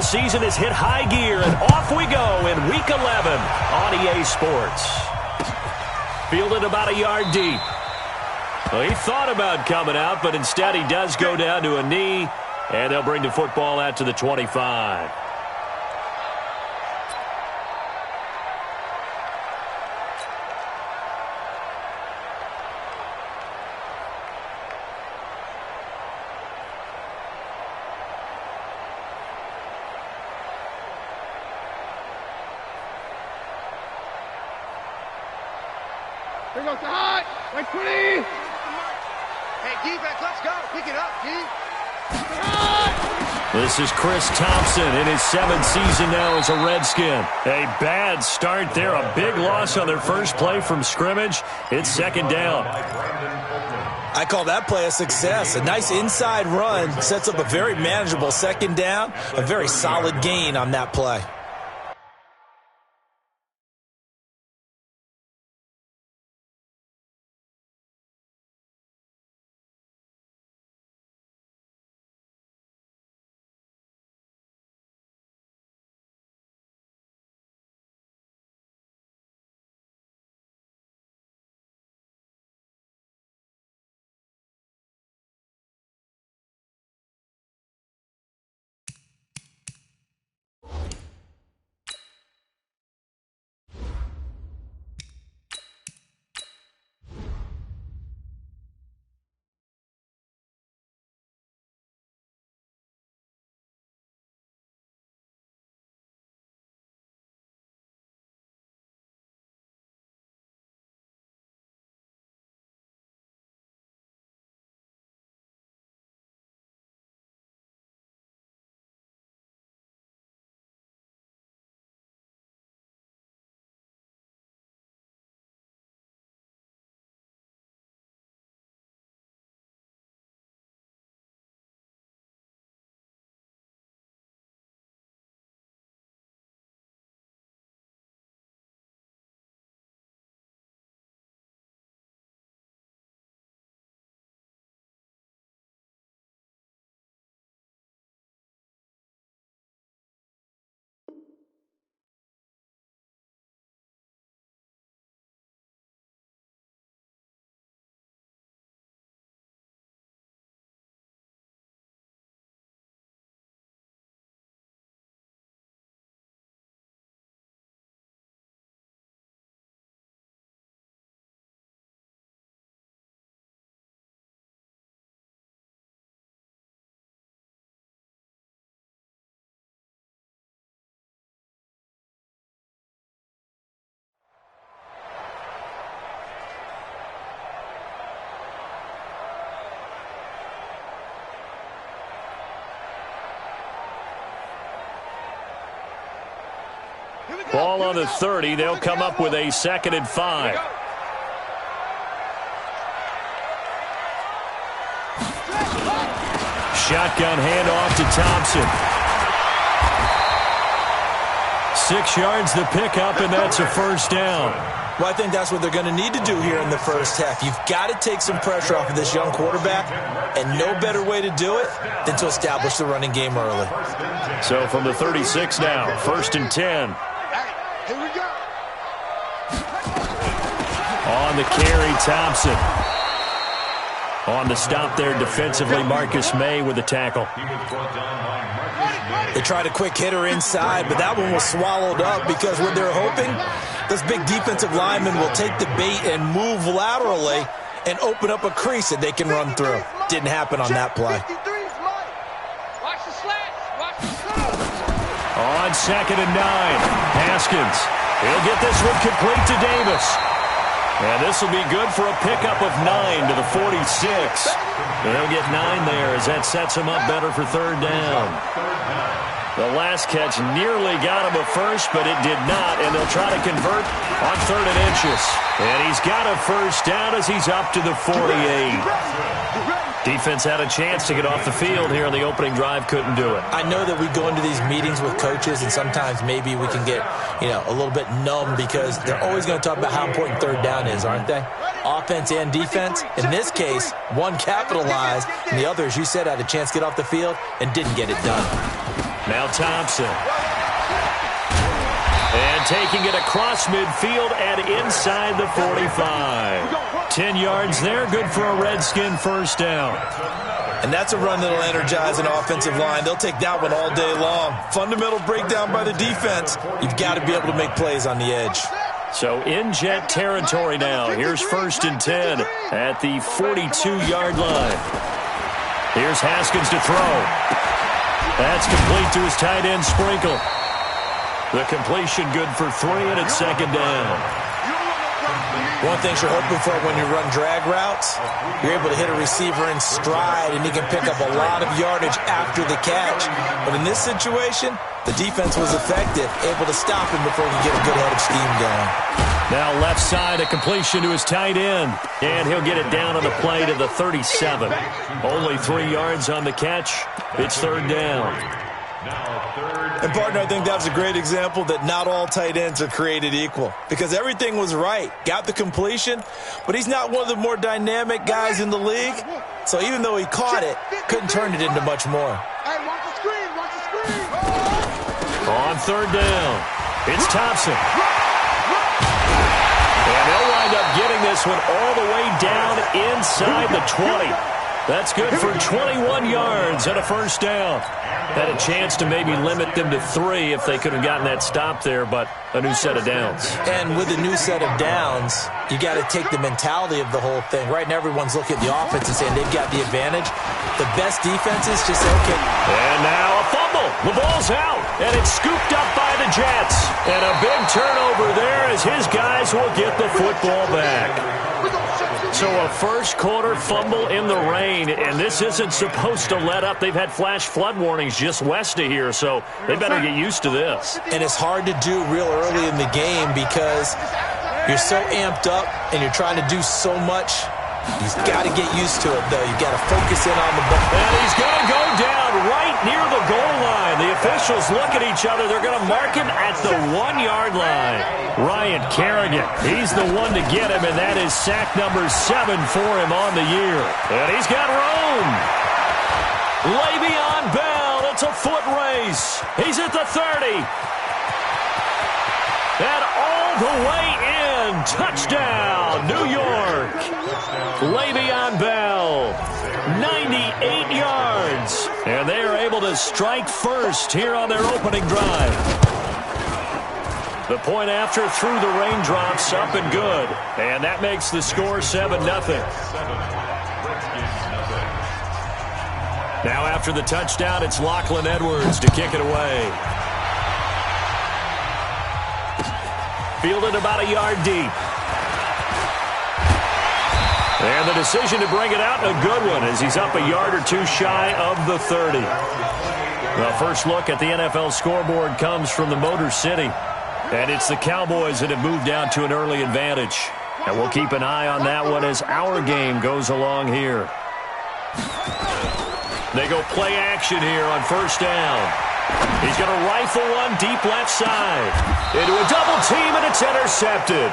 NFL season has hit high gear, and off we go in Week 11 on EA Sports. Fielded about a yard deep. Well, he thought about coming out, but instead he does go down to a knee, and they'll bring the football out to the 25. Here goes the hot. Wait, pretty. Hey, defense, let's go. Pick it up, D. This is Chris Thompson in his 7th season now as a Redskin. A bad start there. A big loss on their first play from scrimmage. It's 2nd down. I call that play a success. A nice inside run sets up a very manageable 2nd down. A very solid gain on that play. Ball on the 30. They'll come up with a 2nd and 5. Shotgun handoff to Thompson. 6 yards the pickup, and that's a 1st down. Well, I think that's what they're going to need to do here in the first half. You've got to take some pressure off of this young quarterback, and no better way to do it than to establish the running game early. So from the 36 now, 1st and 10. Here we go. On the carry, Thompson. On the stop there defensively, Marcus May with the tackle. They tried a quick hitter inside, but that one was swallowed up because what they're hoping, this big defensive lineman will take the bait and move laterally and open up a crease that they can run through. Didn't happen on that play. On 2nd and 9, Haskins. He'll get this one complete to Davis. And this will be good for a pickup of 9 to the 46. They'll get 9 there as that sets him up better for 3rd down. The last catch nearly got him a first, but it did not, and they'll try to convert on 3rd and inches. And he's got a 1st down as he's up to the 48. Defense had a chance to get off the field here on the opening drive, couldn't do it. I know that we go into these meetings with coaches, and sometimes maybe we can get, a little bit numb because they're always going to talk about how important 3rd down is, aren't they? Offense and defense. In this case, one capitalized, and the other, as you said, had a chance to get off the field and didn't get it done. Now Thompson. And taking it across midfield and inside the 45. 10 yards there, good for a Redskin first down. And that's a run that'll energize an offensive line. They'll take that one all day long. Fundamental breakdown by the defense. You've got to be able to make plays on the edge. So in Jet territory now. Here's 1st and 10 at the 42-yard line. Here's Haskins to throw. That's complete to his tight end, Sprinkle. The completion good for 3, and it's 2nd down. One thing you're hoping for when you run drag routes, you're able to hit a receiver in stride, and he can pick up a lot of yardage after the catch. But in this situation, the defense was effective, able to stop him before he could get a good head of steam going. Now left side, a completion to his tight end. And he'll get it down on the play to the 37. Only 3 yards on the catch. It's 3rd down. And, partner, I think that was a great example that not all tight ends are created equal, because everything was right. Got the completion, but he's not one of the more dynamic guys in the league. So even though he caught it, couldn't turn it into much more. Hey, watch the screen, watch the screen. On 3rd down, it's Thompson. And they'll wind up getting this one all the way down inside the 20. That's good for 21 yards and a first down. Had a chance to maybe limit them to 3 if they could have gotten that stop there, but a new set of downs. And with a new set of downs, you got to take the mentality of the whole thing. Right now, everyone's looking at the offense and saying they've got the advantage. The best defenses just say, okay. And now a fumble. The ball's out, and it's scooped up by the Jets. And a big turnover there as his guys will get the football back. So a first-quarter fumble in the rain, and this isn't supposed to let up. They've had flash flood warnings just west of here, so they better get used to this. And it's hard to do real early in the game because you're so amped up and you're trying to do so much. He's got to get used to it, though. You've got to focus in on the ball. And he's going to go down right near the goal line. The officials look at each other. They're going to mark him at the 1-yard line. Ryan Kerrigan, he's the one to get him, and that is sack number 7 for him on the year. And he's got room. Le'Veon Bell, it's a foot race. He's at the 30. And all the way in. Touchdown, New York. Le'Veon Bell, 98 yards. And they are able to strike first here on their opening drive. The point after through the raindrops, up and good. And that makes the score 7-0. Now after the touchdown, it's Lachlan Edwards to kick it away. Fielded about a yard deep. And the decision to bring it out, a good one, as he's up a yard or 2 shy of the 30. The first look at the NFL scoreboard comes from the Motor City. And it's the Cowboys that have moved down to an early advantage. And we'll keep an eye on that one as our game goes along here. They go play action here on first down. He's going to rifle one deep left side. Into a double team, and it's intercepted.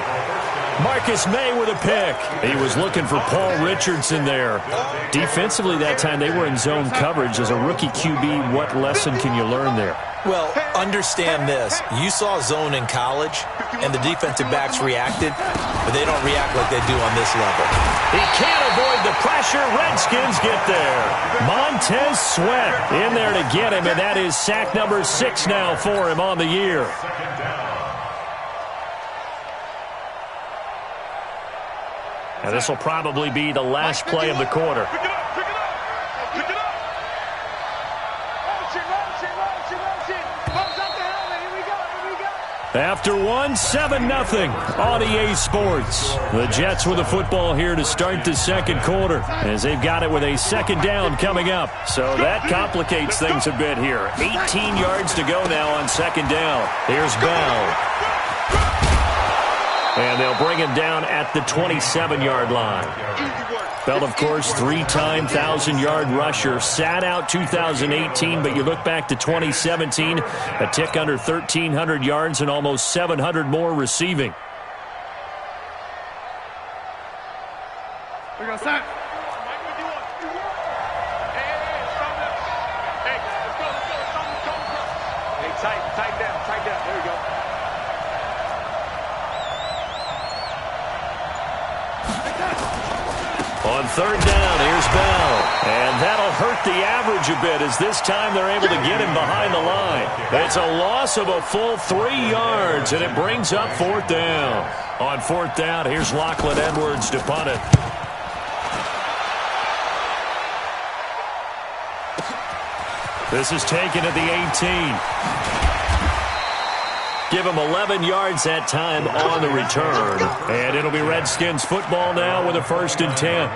Marcus May with a pick. He was looking for Paul Richardson there. Defensively that time, they were in zone coverage. As a rookie QB, what lesson can you learn there? Well, understand this. You saw zone in college, and the defensive backs reacted, but they don't react like they do on this level. He can't avoid the pressure. Redskins get there. Montez Sweat in there to get him, and that is sack number 6 now for him on the year. And this will probably be the last play of the quarter. After one, 7-0 on EA Sports. The Jets with the football here to start the second quarter, as they've got it with a second down coming up. So that complicates things a bit here. 18 yards to go now on second down. Here's Bell. And they'll bring him down at the 27-yard line. Bell, of course, 3-time 1,000-yard rusher. Sat out 2018, but you look back to 2017, a tick under 1,300 yards and almost 700 more receiving. We got set. On third down, here's Bell. And that'll hurt the average a bit as this time they're able to get him behind the line. It's a loss of a full 3 yards, and it brings up fourth down. On fourth down, here's Lachlan Edwards to punt it. This is taken at the 18. Give him 11 yards that time on the return. And it'll be Redskins football now with a 1st and 10.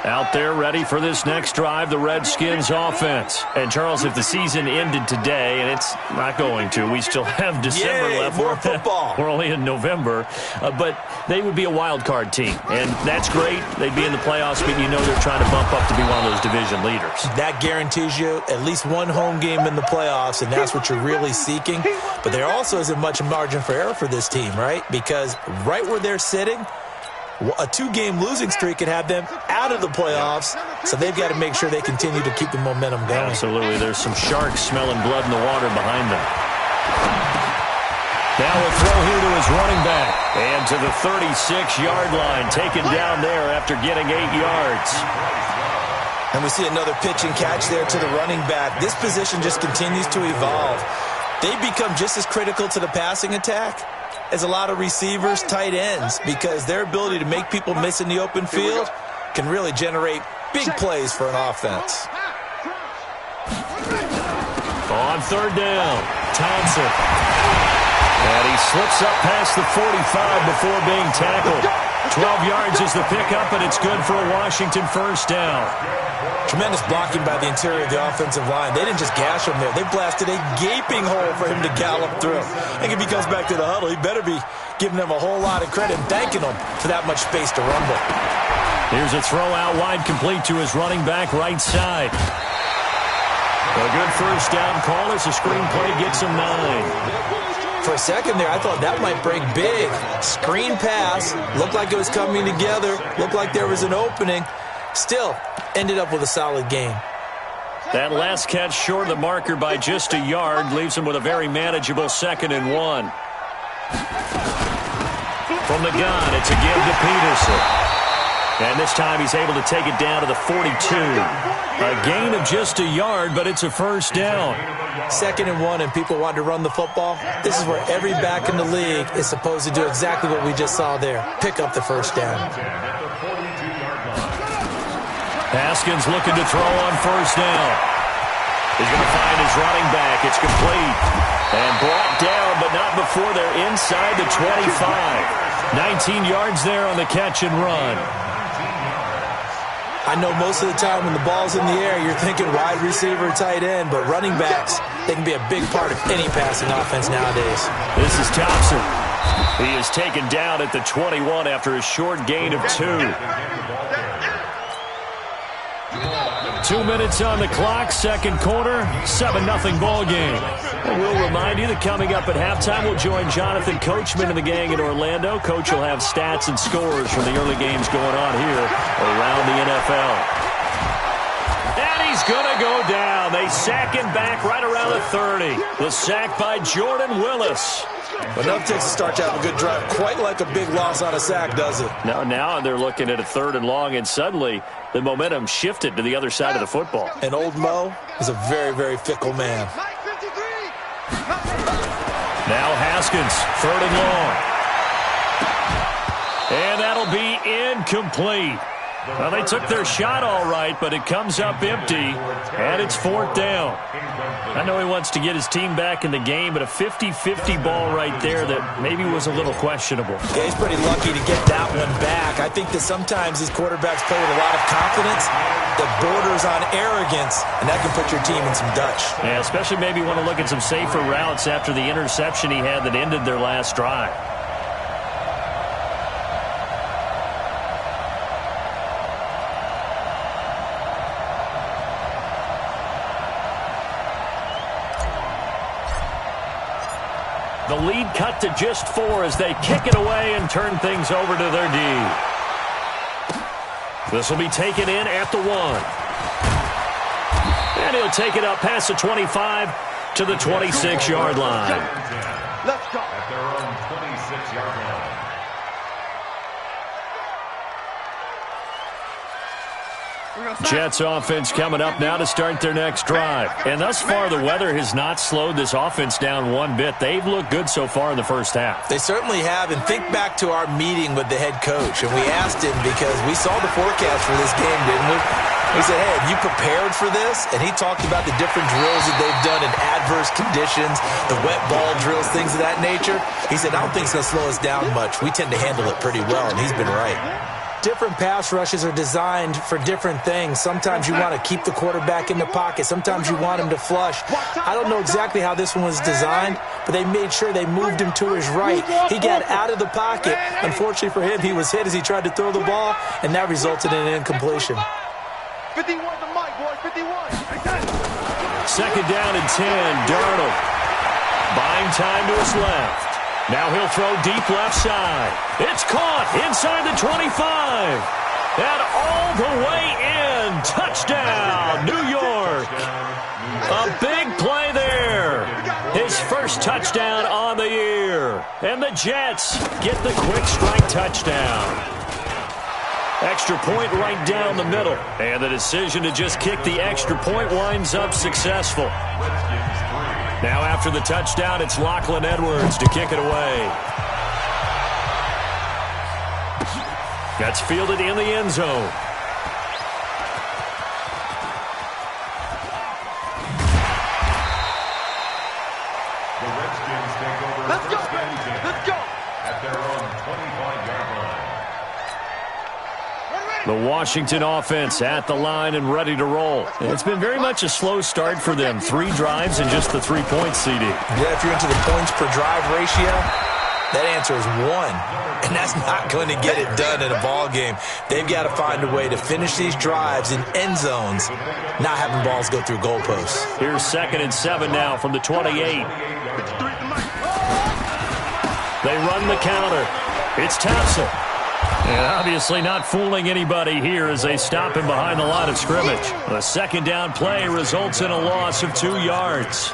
Out there ready for this next drive, the Redskins offense. And, Charles, if the season ended today, and it's not going to, we still have December left. More football. We're only in November. But they would be a wild card team. And that's great. They'd be in the playoffs, but you know they're trying to bump up to be one of those division leaders. That guarantees you at least one home game in the playoffs, and that's what you're really seeking. But there also isn't much margin for error for this team, right? Because right where they're sitting, a 2-game losing streak could have them out of the playoffs, so they've got to make sure they continue to keep the momentum going. Absolutely. There's some sharks smelling blood in the water behind them. Now a throw here to his running back. And to the 36-yard line, taken down there after getting 8 yards. And we see another pitch and catch there to the running back. This position just continues to evolve. They become just as critical to the passing attack as a lot of receivers, tight ends, because their ability to make people miss in the open field can really generate big plays for an offense. On third down, Thompson. And he slips up past the 45 before being tackled. 12 yards is the pickup, and it's good for a Washington 1st down. Tremendous blocking by the interior of the offensive line. They didn't just gash him there. They blasted a gaping hole for him to gallop through. I think if he comes back to the huddle, he better be giving them a whole lot of credit and thanking them for that much space to rumble. Here's a throw out wide, complete to his running back right side. A good 1st down call as the screenplay gets him 9. For a second there, I thought that might break big. Screen pass, looked like it was coming together, looked like there was an opening. Still, ended up with a solid game. That last catch short of the marker by just a yard leaves him with a very manageable 2nd and 1. From the gun, it's a give to Peterson. And this time he's able to take it down to the 42. A gain of just a yard, but it's a 1st down. 2nd and 1, and people want to run the football. This is where every back in the league is supposed to do exactly what we just saw there. Pick up the 1st down. Haskins looking to throw on 1st down. He's going to find his running back. It's complete. And brought down, but not before they're inside the 25. 19 yards there on the catch and run. I know most of the time when the ball's in the air, you're thinking wide receiver, tight end, but running backs, they can be a big part of any passing offense nowadays. This is Thompson. He is taken down at the 21 after a short gain of 2. 2 minutes on the clock, 2nd quarter, 7-0 ball game. And we'll remind you that coming up at halftime, we'll join Jonathan Coachman and the gang in Orlando. Coach will have stats and scores from the early games going on here around the NFL. And he's going to go down. They sack him back right around the 30. The sack by Jordan Willis. But enough takes to start to have a good drive. Quite like a big loss on a sack, does it? Now they're looking at a 3rd and long, and suddenly the momentum shifted to the other side of the football. And old Mo is a very, very fickle man. Now Haskins, 3rd and long. And that'll be incomplete. Well, they took their shot all right, but it comes up empty, and it's 4th down. I know he wants to get his team back in the game, but a 50-50 ball right there that maybe was a little questionable. Yeah, he's pretty lucky to get that one back. I think that sometimes these quarterbacks play with a lot of confidence that borders on arrogance, and that can put your team in some Dutch. Yeah, especially maybe want to look at some safer routes after the interception he had that ended their last drive. The lead cut to just 4 as they kick it away and turn things over to their D. This will be taken in at the 1. And he'll take it up past the 25 to the 26-yard line. Let's go. At their own 26-yard line. Jets offense coming up now to start their next drive. And thus far, the weather has not slowed this offense down one bit. They've looked good so far in the first half. They certainly have. And think back to our meeting with the head coach. And we asked him because we saw the forecast for this game, didn't we? We said, hey, have you prepared for this? And he talked about the different drills that they've done in adverse conditions, the wet ball drills, things of that nature. He said, I don't think it's going to slow us down much. We tend to handle it pretty well, and he's been right. Different pass rushes are designed for different things. Sometimes you want to keep the quarterback in the pocket. Sometimes you want him to flush. I don't know exactly how this one was designed, but they made sure they moved him to his right. He got out of the pocket. Unfortunately for him, he was hit as he tried to throw the ball, and that resulted in an incompletion. 51 to Mike, boys, 51. Second down and 10, Darnold. Buying time to his left. Now he'll throw deep left side. It's caught inside the 25. And all the way in. Touchdown, New York. A big play there. His first touchdown on the year. And the Jets get the quick strike touchdown. Extra point right down the middle. And the decision to just kick the extra point winds up successful. Now after the touchdown, it's Lachlan Edwards to kick it away. That's fielded in the end zone. The Redskins take over. Let's go, let's go. At their own 25-yard line. The Washington offense at the line and ready to roll. It's been very much a slow start for them. 3 drives and just the 3 points, CD. Yeah, if you're into the points per drive ratio, that answer is 1. And that's not going to get it done in a ball game. They've got to find a way to finish these drives in end zones, not having balls go through goalposts. Here's 2nd and 7 now from the 28. They run the counter. It's Thompson. And obviously not fooling anybody here as they stop him behind the line of scrimmage. The second down play results in a loss of 2 yards.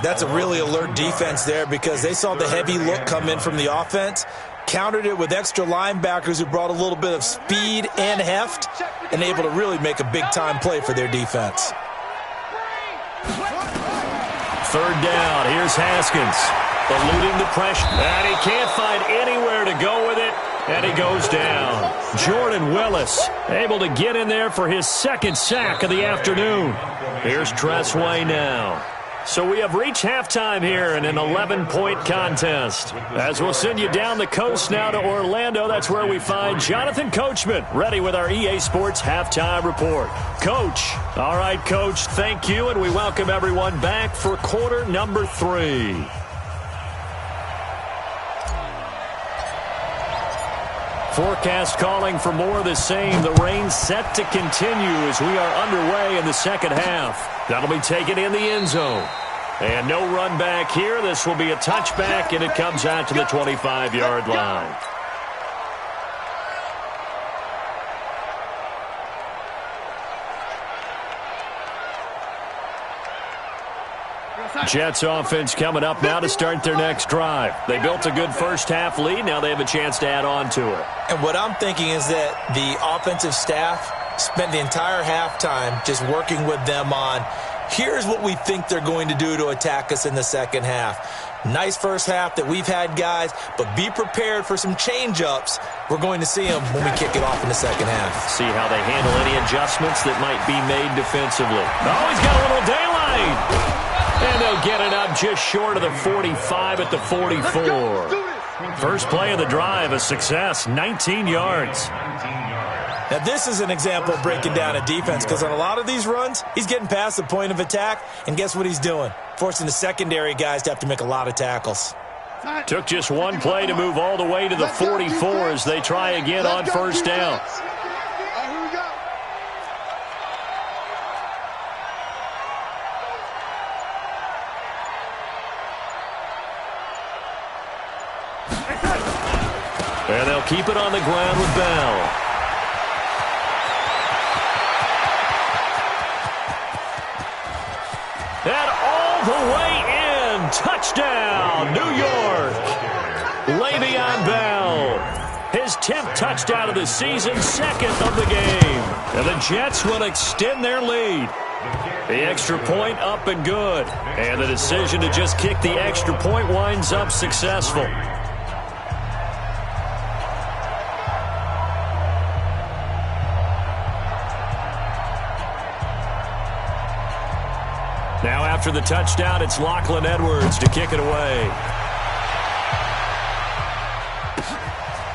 That's a really alert defense there because they saw the heavy look come in from the offense, countered it with extra linebackers who brought a little bit of speed and heft, and able to really make a big-time play for their defense. 3rd down. Here's Haskins. Eluding the pressure. And he can't find anywhere to go with it. And he goes down. Jordan Willis able to get in there for his 2nd sack of the afternoon. Here's Tressway now. So we have reached halftime here in an 11-point contest. As we'll send you down the coast now to Orlando, that's where we find Jonathan Coachman, ready with our EA Sports Halftime Report. Coach. All right, Coach, thank you, and we welcome everyone back for quarter number 3. Forecast calling for more of the same. The rain set to continue as we are underway in the second half. That'll be taken in the end zone. And no run back here. This will be a touchback, and it comes out to the 25-yard line. Jets offense coming up now to start their next drive. They built a good first-half lead. Now they have a chance to add on to it. And what I'm thinking is that the offensive staff spent the entire halftime just working with them on, here's what we think they're going to do to attack us in the second half. Nice first half that we've had, guys, but be prepared for some change-ups. We're going to see them when we kick it off in the second half. See how they handle any adjustments that might be made defensively. Oh, he's got a little daylight. And they'll get it up just short of the 45 at the 44. First play of the drive, a success, 19 yards. Now, this is an example of breaking down a defense because on a lot of these runs, he's getting past the point of attack, and guess what he's doing? Forcing the secondary guys to have to make a lot of tackles. Took just one play to move all the way to the 44 as they try again on first down. And they'll keep it on the ground with Bell. And all the way in. Touchdown, New York. Le'Veon Bell. his 10th touchdown of the season, second of the game. And the Jets will extend their lead. The extra point up and good. And the decision to just kick the extra point winds up successful. Now after the touchdown, it's Lachlan Edwards to kick it away.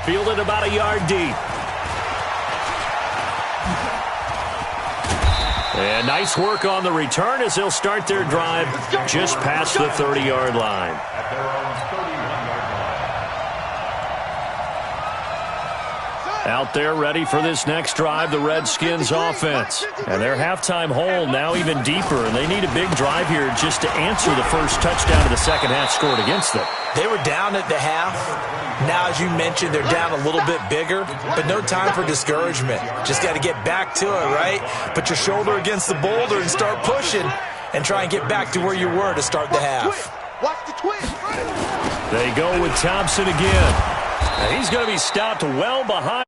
Fielded about a yard deep. And nice work on the return as they'll start their drive just past the 30-yard line. At their own 31-yard line. Out there ready for this next drive, the Redskins offense. And their halftime hole now even deeper, and they need a big drive here just to answer the first touchdown of the second half scored against them. They were down at the half. Now, as you mentioned, they're down a little bit bigger, but no time for discouragement. Just got to get back to it, right? Put your shoulder against the boulder and start pushing and try and get back to where you were to start the half. Watch the twist. They go with Thompson again. And he's going to be stopped well behind.